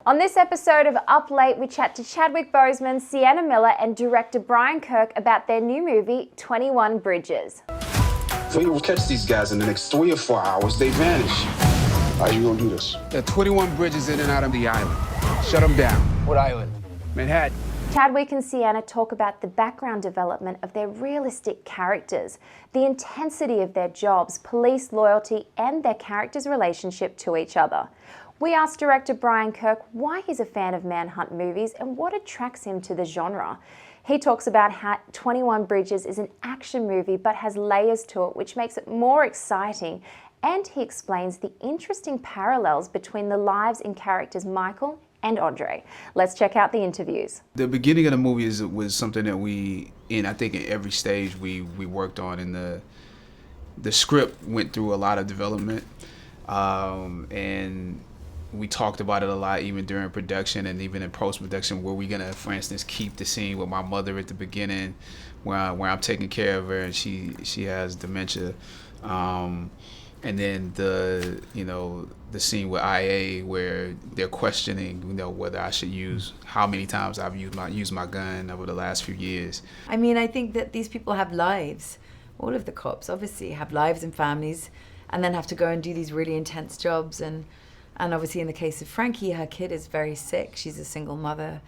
On this episode of Up Late, we chat to Chadwick Boseman, Sienna and director Kirk about their new movie, 21 Bridges. If we don't catch these guys in the next 3 or 4 hours, they vanish. How are you gonna do this? There are 21 bridges in and out of the island. Shut them down. What island? Manhattan. Chadwick and Sienna talk about the background development of their realistic characters, the intensity of their jobs, police loyalty, and their characters' relationship to each other. We asked director Kirk why he's a fan of manhunt movies and what attracts him to the genre. He talks about how 21 Bridges is an action movie but has layers to it, which makes it more exciting. And he explains the interesting parallels between the lives and characters Michael and Andre. Let's check out the interviews. The beginning of the movie was something that I think in every stage we worked on, and the script went through a lot of development, and we talked about it a lot even during production and even in post-production. Were we gonna, for instance, keep the scene with my mother at the beginning where I'm taking care of her and she has dementia, and then the scene with IA where they're questioning whether I should how many times I've used my gun over the last few years. I mean, I think that these people have lives. All of the cops obviously have lives and families, and then have to go and do these really intense jobs. And obviously in the case of Frankie, her kid is very sick. She's a single mother.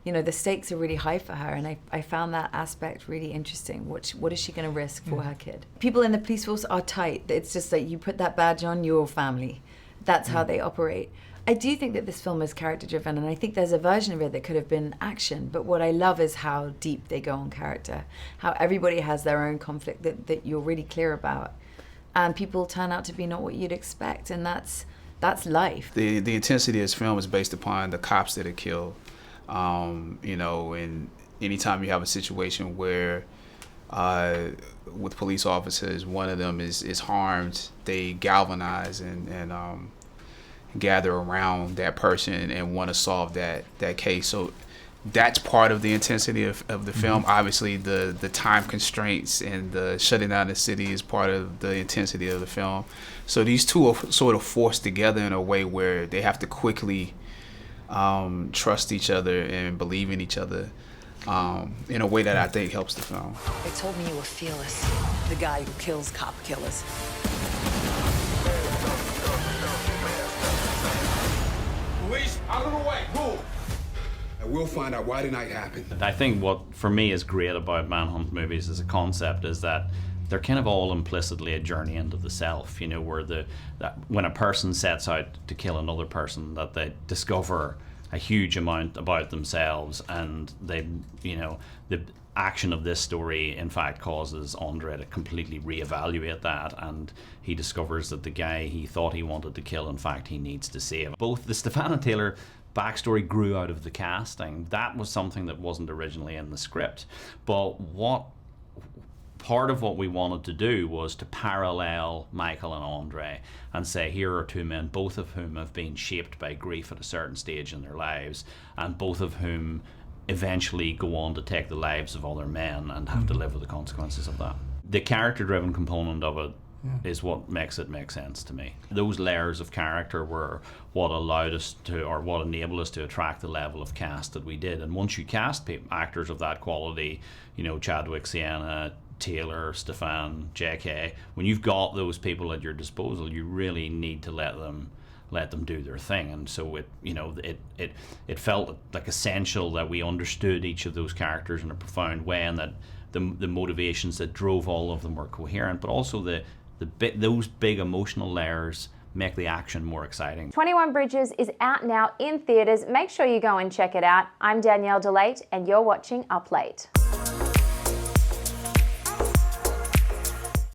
You know, the stakes are really high for her, and I found that aspect really interesting. What is she going to risk for her kid? People in the police force are tight. It's just like you put that badge on, your family. That's how they operate. I do think that this film is character driven, and I think there's a version of it that could have been action, but what I love is how deep they go on character, how everybody has their own conflict that you're really clear about, and people turn out to be not what you'd expect, and that's life. The intensity of this film is based upon the cops that are killed. And anytime you have a situation where with police officers, one of them is harmed, they galvanize and gather around that person and want to solve that case. So that's part of the intensity of the film. Obviously, the time constraints and the shutting down the city is part of the intensity of the film. So these two are sort of forced together in a way where they have to quickly trust each other and believe in each other in a way that I think helps the film. They told me you were Fearless, the guy who kills cop killers. Police, out of the way, move! And we'll find out why the night happened. I think what, for me, is great about manhunt movies as a concept is that they're kind of all implicitly a journey into the self, where that when a person sets out to kill another person, that they discover a huge amount about themselves, and the action of this story in fact causes Andre to completely reevaluate that, and he discovers that the guy he thought he wanted to kill, in fact, he needs to save. Both the Stefan and Taylor backstory grew out of the casting. That was something that wasn't originally in the script, but part of what we wanted to do was to parallel Michael and Andre and say, here are two men, both of whom have been shaped by grief at a certain stage in their lives, and both of whom eventually go on to take the lives of other men and have to live with the consequences of that. The character-driven component of it is what makes it make sense to me. Those layers of character were what allowed us to, or what enabled us to attract the level of cast that we did. And once you cast actors of that quality, Chadwick, Sienna, Taylor, Stefan, JK, when you've got those people at your disposal, you really need to let them do their thing. And so it felt like essential that we understood each of those characters in a profound way, and that the motivations that drove all of them were coherent, but also those big emotional layers make the action more exciting. 21 Bridges is out now in theaters. Make sure you go and check it out. I'm DaniElle DeLaite, and you're watching Up Late.